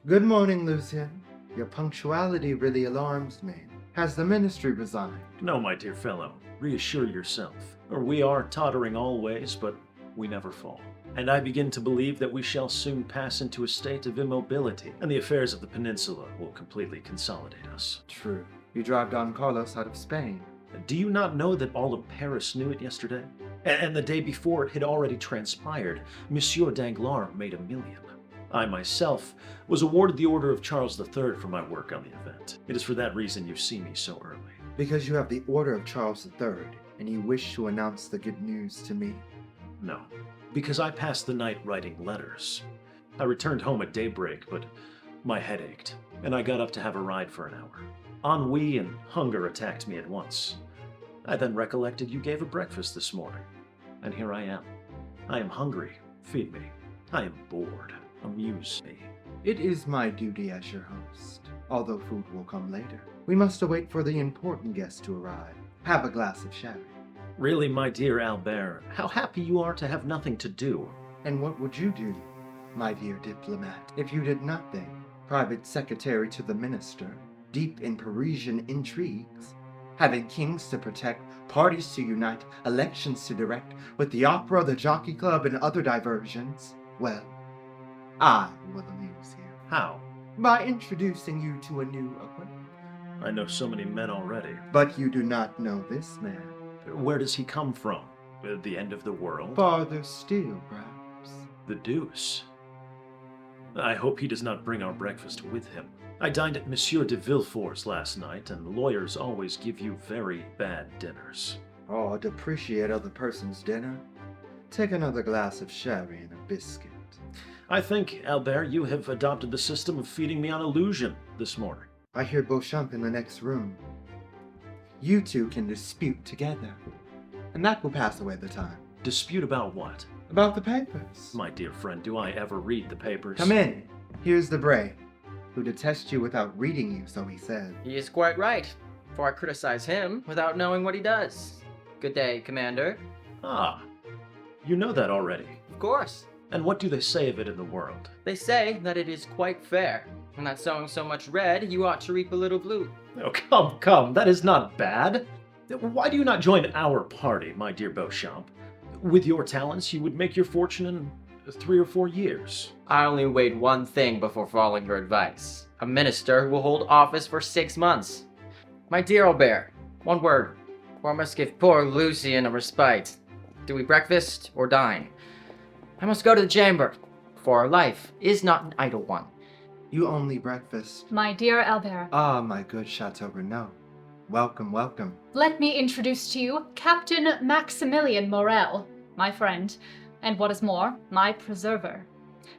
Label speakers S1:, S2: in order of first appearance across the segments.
S1: Good morning, Lucien. Your punctuality really alarms me. Has the ministry resigned?
S2: No, my dear fellow. Reassure yourself. We are tottering always, but we never fall. And I begin to believe that we shall soon pass into a state of immobility, and the affairs of the peninsula will completely consolidate us.
S1: True. You drive Don Carlos out of Spain.
S2: Do you not know that all of Paris knew it yesterday? And the day before it had already transpired, Monsieur Danglars made $1 million. I myself was awarded the Order of Charles III for my work on the event. It is for that reason you see me so early.
S1: Because you have the Order of Charles III, and you wish to announce the good news to me?
S2: No, because I passed the night writing letters. I returned home at daybreak, but my head ached, and I got up to have a ride for an hour. Ennui and hunger attacked me at once. I then recollected you gave a breakfast this morning, and here I am. I am hungry. Feed me. I am bored. Amuse me.
S1: It is my duty as your host, although food will come later. We must await for the important guest to arrive. Have a glass of sherry.
S2: Really, my dear Albert, how happy you are to have nothing to do.
S1: And what would you do, my dear diplomat, if you did nothing? Private secretary to the minister, deep in Parisian intrigues, having kings to protect, parties to unite, elections to direct, with the opera, the jockey club, and other diversions. Well, I will amuse you.
S2: How?
S1: By introducing you to a new acquaintance.
S2: I know so many men already.
S1: But you do not know this man.
S2: Where does he come from? The end of the world?
S1: Farther still, perhaps.
S2: The deuce. I hope he does not bring our breakfast with him. I dined at Monsieur de Villefort's last night, and lawyers always give you very bad dinners.
S1: Oh, depreciate other person's dinner. Take another glass of sherry and a biscuit.
S2: I think, Albert, you have adopted the system of feeding me on illusion this morning.
S1: I hear Beauchamp in the next room. You two can dispute together, and that will pass away the time.
S2: Dispute about what?
S1: About the papers.
S2: My dear friend, do I ever read the papers?
S1: Come in. Here's Debray, who detests you without reading you, so he said.
S3: He is quite right, for I criticize him without knowing what he does. Good day, Commander.
S2: Ah, you know that already.
S3: Of course.
S2: And what do they say of it in the world?
S3: They say that it is quite fair, and that sowing so much red, you ought to reap a little blue.
S2: Oh, come, that is not bad. Why do you not join our party, my dear Beauchamp? With your talents, you would make your fortune in 3 or 4 years.
S3: I only weighed one thing before following your advice. A minister who will hold office for 6 months. My dear Albert, one word, or I must give poor Lucien a respite. Do we breakfast or dine? I must go to the chamber, for our life is not an idle one.
S1: You only breakfast.
S4: My dear Albert.
S1: Ah, my good Chateau-Renaud. Welcome, welcome.
S4: Let me introduce to you Captain Maximilian Morel, my friend, and what is more, my preserver.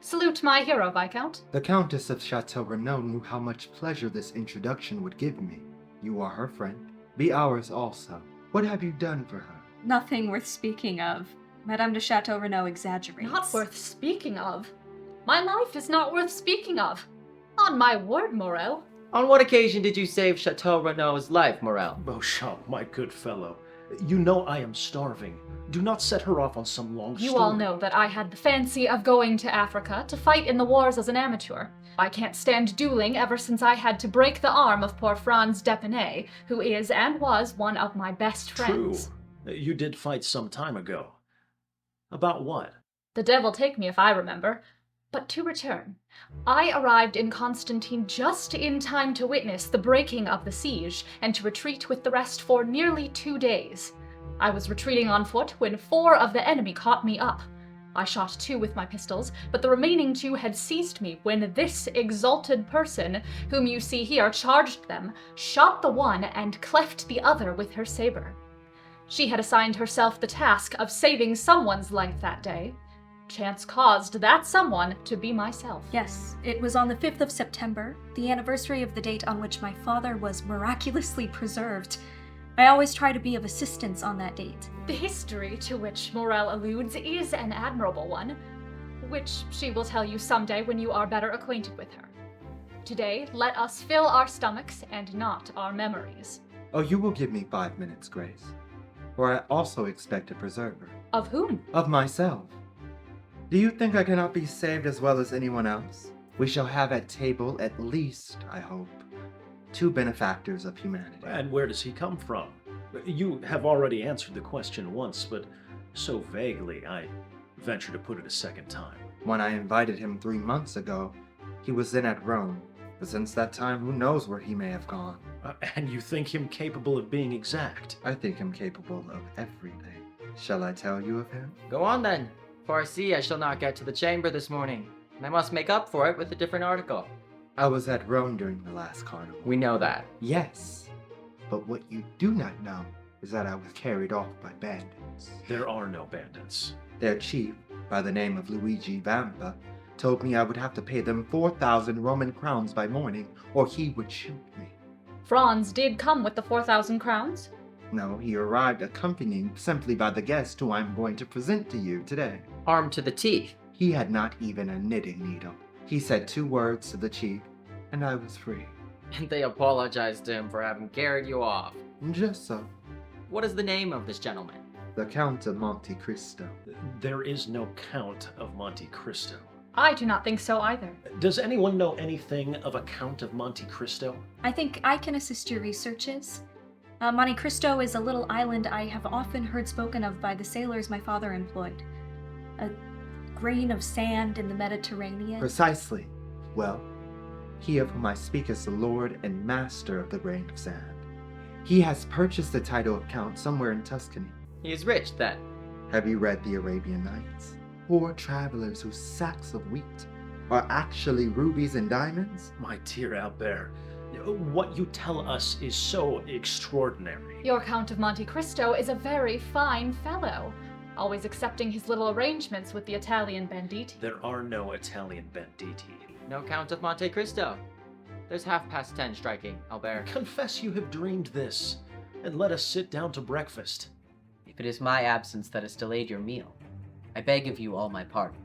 S4: Salute my hero, Viscount.
S1: The Countess of Chateau-Renaud knew how much pleasure this introduction would give me. You are her friend. Be ours also. What have you done for her?
S5: Nothing worth speaking of. Madame de Chateau-Renaud exaggerates.
S4: Not worth speaking of. My life is not worth speaking of. On my word, Morel.
S3: On what occasion did you save Chateau-Renaud's life, Morel?
S2: Beauchamp, my good fellow, you know I am starving. Do not set her off on some long story.
S4: You all know that I had the fancy of going to Africa to fight in the wars as an amateur. I can't stand dueling ever since I had to break the arm of poor Franz Depinay, who is and was one of my best friends.
S2: True. You did fight some time ago. About what?
S4: The devil take me if I remember. But to return, I arrived in Constantine just in time to witness the breaking of the siege and to retreat with the rest for nearly 2 days. I was retreating on foot when 4 of the enemy caught me up. I shot 2 with my pistols, but the remaining 2 had seized me when this exalted person, whom you see here, charged them, shot the one, and cleft the other with her saber. She had assigned herself the task of saving someone's life that day. Chance caused that someone to be myself.
S5: Yes, it was on the 5th of September, the anniversary of the date on which my father was miraculously preserved. I always try to be of assistance on that date.
S4: The history to which Morel alludes is an admirable one, which she will tell you someday when you are better acquainted with her. Today, let us fill our stomachs and not our memories.
S1: Oh, you will give me 5 minutes, Grace. For I also expect a preserver.
S4: Of whom?
S1: Of myself. Do you think I cannot be saved as well as anyone else? We shall have at table at least, I hope, 2 benefactors of humanity.
S2: And where does he come from? You have already answered the question once, but so vaguely, I venture to put it a second time.
S1: When I invited him 3 months ago, he was then at Rome. But since that time, who knows where he may have gone.
S2: And you think him capable of being exact?
S1: I think him capable of everything. Shall I tell you of him?
S3: Go on then, for I see I shall not get to the chamber this morning, and I must make up for it with a different article.
S1: I was at Rome during the last carnival.
S3: We know that.
S1: Yes, but what you do not know is that I was carried off by bandits.
S2: There are no bandits.
S1: Their chief, by the name of Luigi Vampa, told me I would have to pay them 4,000 Roman crowns by morning, or he would shoot me.
S4: Franz did come with the 4,000 crowns?
S1: No, he arrived accompanied simply by the guest who I'm going to present to you today.
S3: Armed to the teeth.
S1: He had not even a knitting needle. He said 2 words to the chief, and I was free.
S3: And they apologized to him for having carried you off.
S1: Just so.
S3: What is the name of this gentleman?
S1: The Count of Monte Cristo.
S2: There is no Count of Monte Cristo.
S4: I do not think so either.
S2: Does anyone know anything of a Count of Monte Cristo?
S5: I think I can assist your researches. Monte Cristo is a little island I have often heard spoken of by the sailors my father employed. A grain of sand in the Mediterranean.
S1: Precisely. Well, he of whom I speak is the lord and master of the grain of sand. He has purchased the title of Count somewhere in Tuscany.
S3: He is rich, then.
S1: Have you read the Arabian Nights? Poor travelers whose sacks of wheat are actually rubies and diamonds?
S2: My dear Albert, what you tell us is so extraordinary.
S4: Your Count of Monte Cristo is a very fine fellow, always accepting his little arrangements with the Italian banditti.
S2: There are no Italian banditti.
S3: No Count of Monte Cristo. There's 10:30 striking, Albert.
S2: Confess you have dreamed this, and let us sit down to breakfast.
S6: If it is my absence that has delayed your meal, I beg of you all my pardon.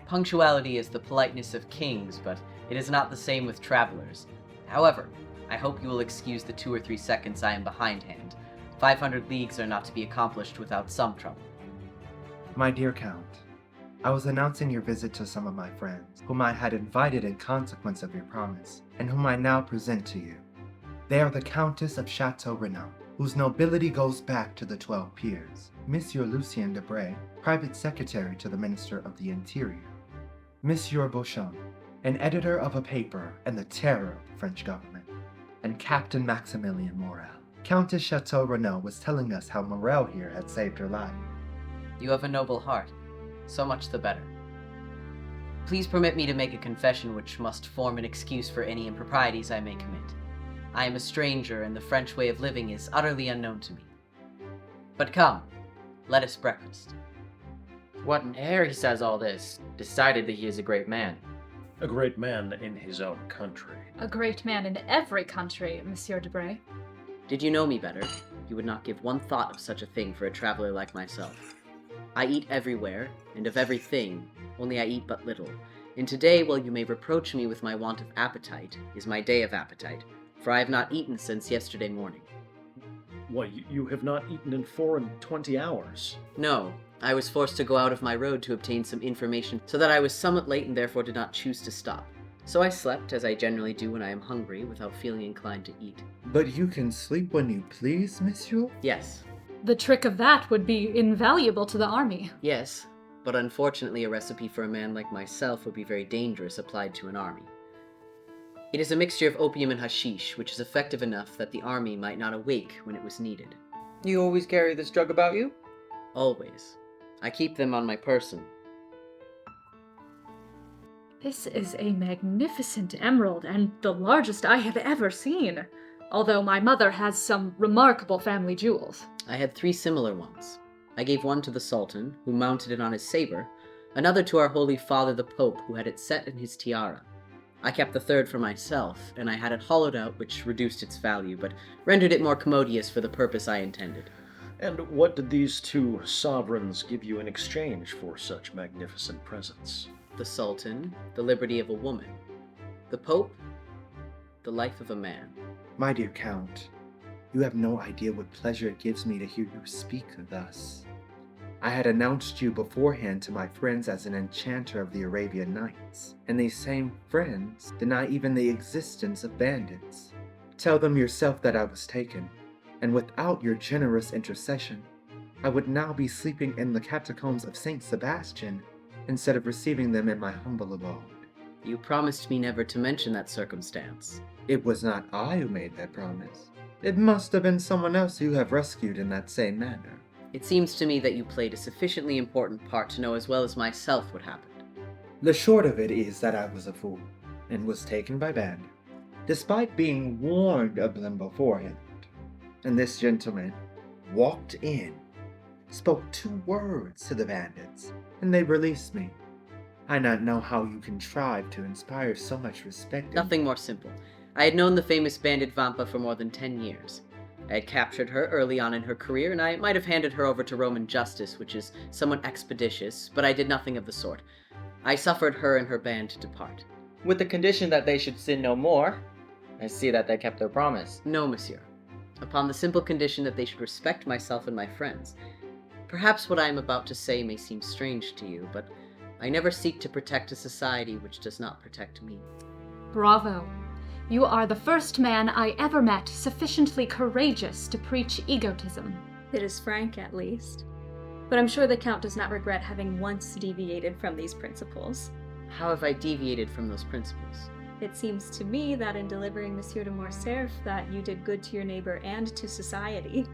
S6: Punctuality is the politeness of kings, but it is not the same with travelers. However, I hope you will excuse the 2 or 3 seconds I am behindhand. 500 leagues are not to be accomplished without some trouble.
S1: My dear Count, I was announcing your visit to some of my friends, whom I had invited in consequence of your promise, and whom I now present to you. They are the Countess of Chateau-Renaud, whose nobility goes back to the 12 peers, Monsieur Lucien Debray, private secretary to the Minister of the Interior, Monsieur Beauchamp, an editor of a paper and the terror of the French government, and Captain Maximilian Morel. Countess Chateau-Renaud was telling us how Morel here had saved her life.
S6: You have a noble heart. So much the better. Please permit me to make a confession which must form an excuse for any improprieties I may commit. I am a stranger, and the French way of living is utterly unknown to me. But come, let us breakfast.
S3: What an air he says all this. Decidedly he is a great man.
S2: A great man in his own country.
S4: A great man in every country, Monsieur Debray.
S6: Did you know me better, you would not give one thought of such a thing for a traveler like myself. I eat everywhere, and of everything, only I eat but little. And today, while you may reproach me with my want of appetite, is my day of appetite, for I have not eaten since yesterday morning.
S2: Why, you have not eaten in 24 hours.
S6: No, I was forced to go out of my road to obtain some information, so that I was somewhat late and therefore did not choose to stop. So I slept, as I generally do when I am hungry, without feeling inclined to eat.
S1: But you can sleep when you please, monsieur?
S6: Yes.
S4: The trick of that would be invaluable to the army.
S6: Yes, but unfortunately a recipe for a man like myself would be very dangerous applied to an army. It is a mixture of opium and hashish, which is effective enough that the army might not awake when it was needed.
S3: You always carry this drug about you?
S6: Always. I keep them on my person.
S4: This is a magnificent emerald, and the largest I have ever seen, although my mother has some remarkable family jewels.
S6: I had 3 similar ones. I gave one to the Sultan, who mounted it on his saber, another to our Holy Father the Pope, who had it set in his tiara. I kept the 3rd for myself, and I had it hollowed out, which reduced its value, but rendered it more commodious for the purpose I intended.
S2: And what did these 2 sovereigns give you in exchange for such magnificent presents?
S6: The Sultan, the liberty of a woman. The Pope, the life of a man.
S1: My dear Count, You have no idea what pleasure it gives me to hear you speak thus. I had announced you beforehand to my friends as an enchanter of the Arabian Nights, and these same friends deny even the existence of bandits. Tell them yourself that I was taken, and without your generous intercession, I would now be sleeping in the catacombs of Saint Sebastian instead of receiving them in my humble abode.
S6: You promised me never to mention that circumstance.
S1: It was not I who made that promise. It must have been someone else you have rescued in that same manner.
S6: It seems to me that you played a sufficiently important part to know as well as myself what happened.
S1: The short of it is that I was a fool, and was taken by bandits, despite being warned of them beforehand. And this gentleman walked in, spoke 2 words to the bandits, and they released me. I not know how you contrived to inspire so much respect in
S6: Nothing more simple. I had known the famous bandit Vampa for more than 10 years. I had captured her early on in her career, and I might have handed her over to Roman justice, which is somewhat expeditious, but I did nothing of the sort. I suffered her and her band to depart.
S3: With the condition that they should sin no more. I see that they kept their promise.
S6: No, monsieur. Upon the simple condition that they should respect myself and my friends. Perhaps what I am about to say may seem strange to you, but I never seek to protect a society which does not protect me.
S4: Bravo. You are the first man I ever met sufficiently courageous to preach egotism.
S5: It is frank, at least. But I'm sure the Count does not regret having once deviated from these principles.
S6: How have I deviated from those principles?
S5: It seems to me that in delivering Monsieur de Morcerf that you did good to your neighbor and to society.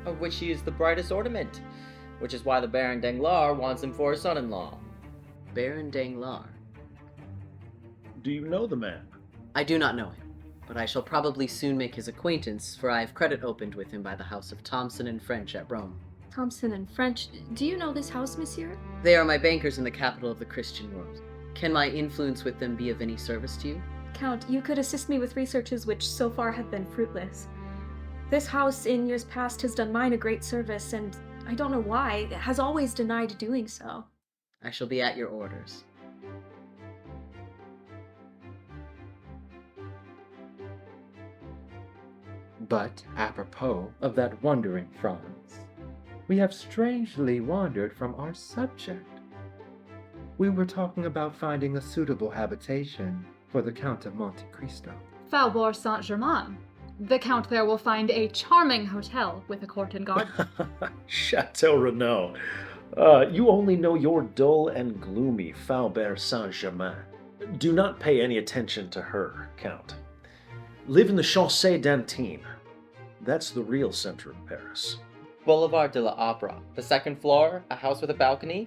S3: Of which he is the brightest ornament. Which is why the Baron Danglars wants him for his son-in-law.
S6: Baron Danglars.
S2: Do you know the man?
S6: I do not know him, but I shall probably soon make his acquaintance, for I have credit opened with him by the house of Thomson and French at Rome.
S5: Thomson and French, do you know this house, monsieur?
S6: They are my bankers in the capital of the Christian world. Can my influence with them be of any service to you?
S5: Count, you could assist me with researches which so far have been fruitless. This house in years past has done mine a great service, and I don't know why, it has always denied doing so.
S6: I shall be at your orders.
S1: But apropos of that wandering, Franz, we have strangely wandered from our subject. We were talking about finding a suitable habitation for the Count of Monte Cristo.
S4: Faubourg Saint-Germain. The Count there will find a charming hotel with a court and garden.
S2: Chateau-Renaud. You only know your dull and gloomy Faubourg Saint-Germain. Do not pay any attention to her, Count. Live in the Chaussée d'Antin. That's the real center of Paris.
S3: Boulevard de l'Opera. The 2nd floor, a house with a balcony.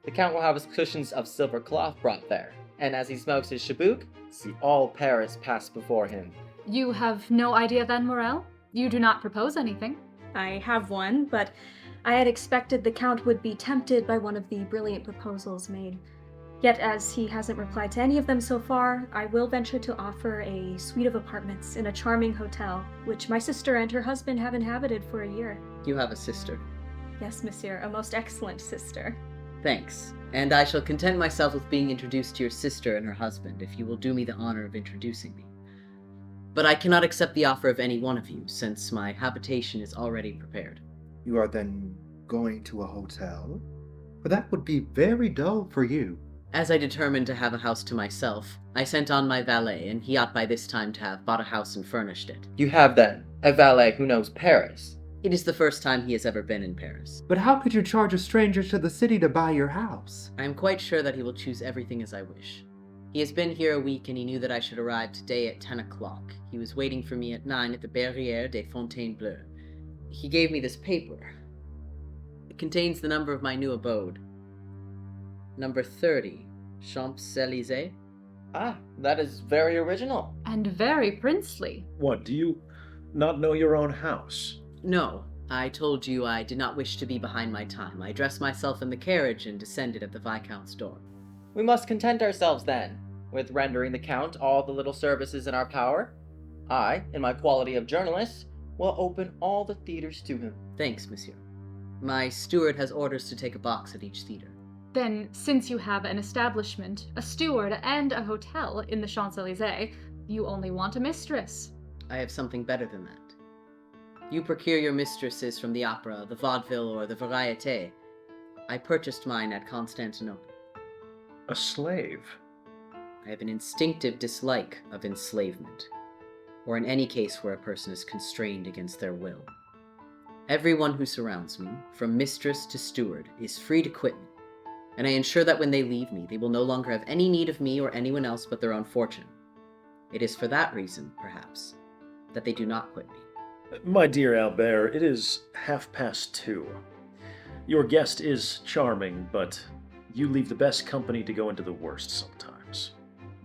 S3: The Count will have his cushions of silver cloth brought there. And as he smokes his chabouk, see all Paris pass before him.
S4: You have no idea then, Morel? You do not propose anything.
S5: I have one, but I had expected the Count would be tempted by one of the brilliant proposals made. Yet as he hasn't replied to any of them so far, I will venture to offer a suite of apartments in a charming hotel, which my sister and her husband have inhabited for a year.
S6: You have a sister.
S5: Yes, monsieur, a most excellent sister.
S6: Thanks. And I shall content myself with being introduced to your sister and her husband, if you will do me the honor of introducing me. But I cannot accept the offer of any one of you, since my habitation is already prepared.
S1: You are then going to a hotel? For that would be very dull for you.
S6: As I determined to have a house to myself, I sent on my valet, and he ought by this time to have bought a house and furnished it.
S3: You have then a valet who knows Paris.
S6: It is the first time he has ever been in Paris.
S1: But how could you charge a stranger to the city to buy your house?
S6: I am quite sure that he will choose everything as I wish. He has been here a week, and he knew that I should arrive today at 10 o'clock. He was waiting for me at 9 at the Barrière des Fontaines-Bleues. He gave me this paper. It contains the number of my new abode. Number 30, Champs-Élysées.
S3: Ah, that is very original.
S4: And very princely.
S2: What, do you not know your own house?
S6: No, I told you I did not wish to be behind my time. I dressed myself in the carriage and descended at the Viscount's door.
S3: We must content ourselves then, with rendering the Count all the little services in our power. I, in my quality of journalist, will open all the theaters to him.
S6: Thanks, monsieur. My steward has orders to take a box at each theater.
S4: Then, since you have an establishment, a steward, and a hotel in the Champs-Élysées, you only want a mistress.
S6: I have something better than that. You procure your mistresses from the opera, the vaudeville, or the variété. I purchased mine at Constantinople.
S2: A slave?
S6: I have an instinctive dislike of enslavement, or in any case where a person is constrained against their will. Everyone who surrounds me, from mistress to steward, is free to quit me, and I ensure that when they leave me, they will no longer have any need of me or anyone else but their own fortune. It is for that reason, perhaps, that they do not quit me.
S2: My dear Albert, it is 2:30. Your guest is charming, but you leave the best company to go into the worst sometimes.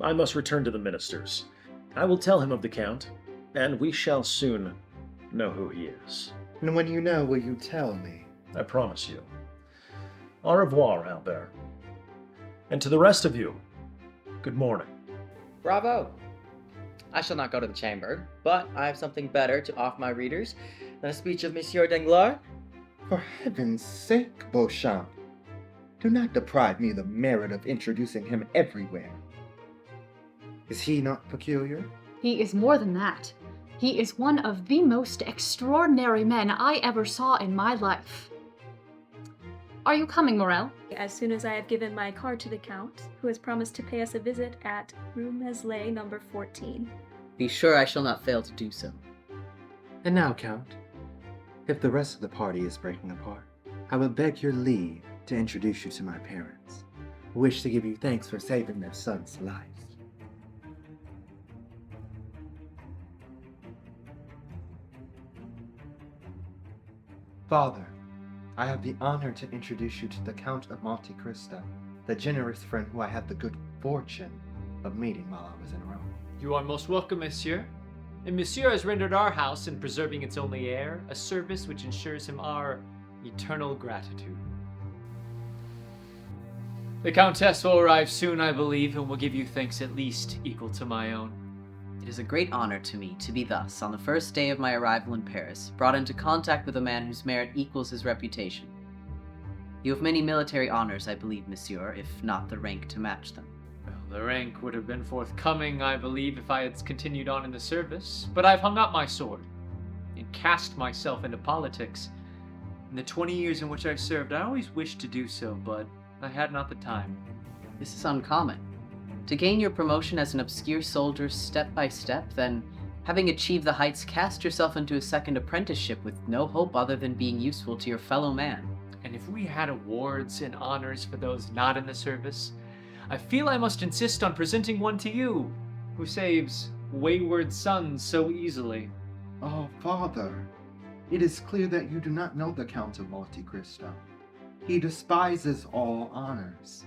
S2: I must return to the ministers. I will tell him of the Count, and we shall soon know who he is.
S1: And when you know, will you tell me?
S2: I promise you. Au revoir, Albert. And to the rest of you, good morning.
S3: Bravo! I shall not go to the chamber, but I have something better to offer my readers than a speech of Monsieur Danglars.
S1: For heaven's sake, Beauchamp, do not deprive me of the merit of introducing him everywhere. Is he not peculiar?
S4: He is more than that. He is one of the most extraordinary men I ever saw in my life. Are you coming, Morel?
S5: As soon as I have given my card to the Count, who has promised to pay us a visit at Rue Meslay number 14.
S6: Be sure I shall not fail to do so.
S1: And now, Count, if the rest of the party is breaking apart, I will beg your leave to introduce you to my parents, who wish to give you thanks for saving their son's life. Father, I have the honor to introduce you to the Count of Monte Cristo, the generous friend who I had the good fortune of meeting while I was in Rome.
S7: You are most welcome, monsieur. And monsieur has rendered our house, in preserving its only heir, a service which ensures him our eternal gratitude. The Countess will arrive soon, I believe, and will give you thanks at least equal to my own.
S6: It is a great honor to me to be thus, on the first day of my arrival in Paris, brought into contact with a man whose merit equals his reputation. You have many military honors, I believe, monsieur, if not the rank to match them.
S7: Well, the rank would have been forthcoming, I believe, if I had continued on in the service, but I've hung up my sword and cast myself into politics. In the 20 years in which I served, I always wished to do so, but I had not the time.
S6: This is uncommon. To gain your promotion as an obscure soldier step by step, then, having achieved the heights, cast yourself into a second apprenticeship with no hope other than being useful to your fellow man.
S7: And if we had awards and honors for those not in the service, I feel I must insist on presenting one to you, who saves wayward sons so easily.
S1: Oh, Father, it is clear that you do not know the Count of Monte Cristo. He despises all honors,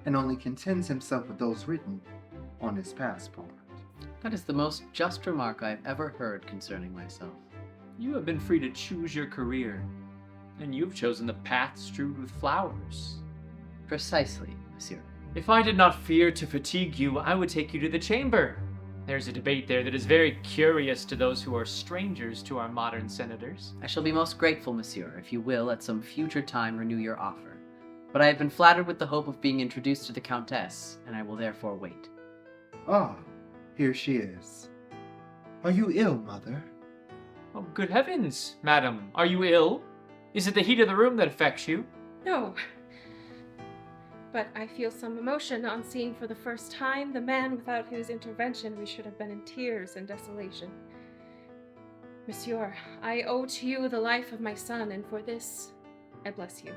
S1: and only contents himself with those written on his passport.
S6: That is the most just remark I have ever heard concerning myself.
S7: You have been free to choose your career, and you've chosen the path strewed with flowers.
S6: Precisely, monsieur.
S7: If I did not fear to fatigue you, I would take you to the chamber. There's a debate there that is very curious to those who are strangers to our modern senators.
S6: I shall be most grateful, monsieur, if you will at some future time renew your offer. But I have been flattered with the hope of being introduced to the Countess, and I will therefore wait.
S1: Ah, here she is. Are you ill, mother?
S7: Oh, good heavens, madam, are you ill? Is it the heat of the room that affects you?
S8: No. But I feel some emotion on seeing for the first time the man without whose intervention we should have been in tears and desolation. Monsieur, I owe to you the life of my son, and for this, I bless you.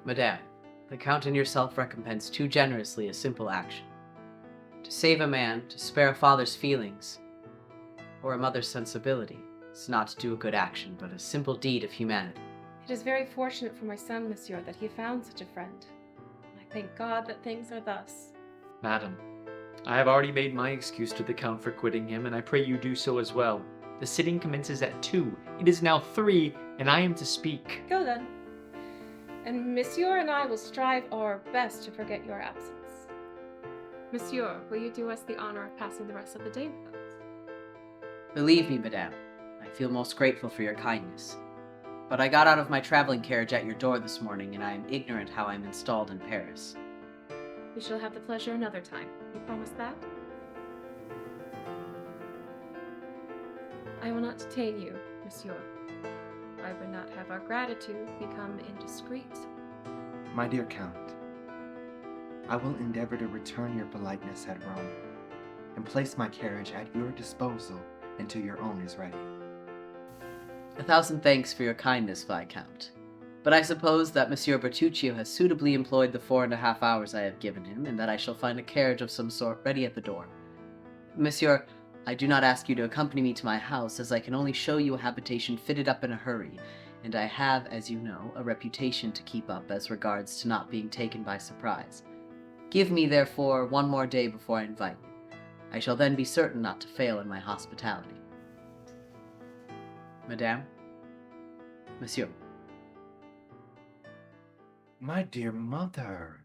S6: Madame, the Count and yourself recompense too generously a simple action. To save a man, to spare a father's feelings, or a mother's sensibility, is not to do a good action, but a simple deed of humanity.
S8: It is very fortunate for my son, monsieur, that he found such a friend. I thank God that things are thus.
S7: Madam, I have already made my excuse to the Count for quitting him, and I pray you do so as well. The sitting commences at 2. It is now 3, and I am to speak.
S8: Go then. And monsieur and I will strive our best to forget your absence. Monsieur, will you do us the honor of passing the rest of the day with us?
S6: Believe me, madame, I feel most grateful for your kindness. But I got out of my traveling carriage at your door this morning, and I am ignorant how I am installed in Paris.
S8: We shall have the pleasure another time. You promise that? I will not detain you, monsieur. I would not have our gratitude become indiscreet.
S1: My dear Count, I will endeavor to return your politeness at Rome, and place my carriage at your disposal until your own is ready.
S6: 1,000 thanks for your kindness, Viscount. But I suppose that Monsieur Bertuccio has suitably employed the 4.5 hours I have given him, and that I shall find a carriage of some sort ready at the door. Monsieur, I do not ask you to accompany me to my house, as I can only show you a habitation fitted up in a hurry, and I have, as you know, a reputation to keep up as regards to not being taken by surprise. Give me, therefore, 1 more day before I invite you. I shall then be certain not to fail in my hospitality. Madame? Monsieur.
S1: My dear mother,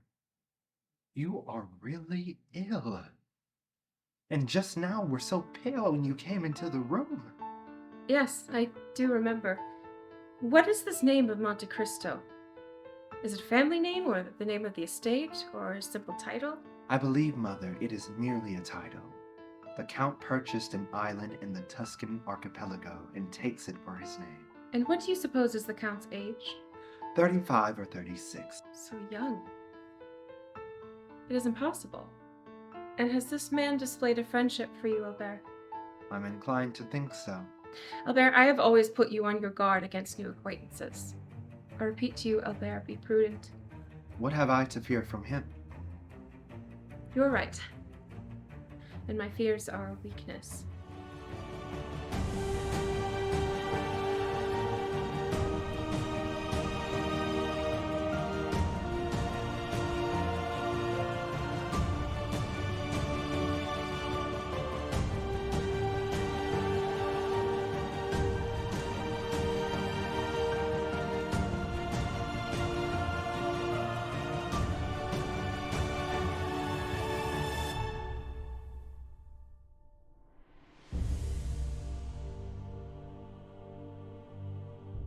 S1: you are really ill. And just now were so pale when you came into the room.
S8: Yes, I do remember. What is this name of Monte Cristo? Is it a family name, or the name of the estate, or a simple title?
S1: I believe, mother, it is merely a title. The Count purchased an island in the Tuscan archipelago and takes it for his name.
S8: And what do you suppose is the Count's age?
S1: 35 or 36.
S8: So young. It is impossible. And has this man displayed a friendship for you, Albert?
S1: I'm inclined to think so.
S8: Albert, I have always put you on your guard against new acquaintances. I repeat to you, Albert, be prudent.
S1: What have I to fear from him?
S8: You are right. And my fears are a weakness.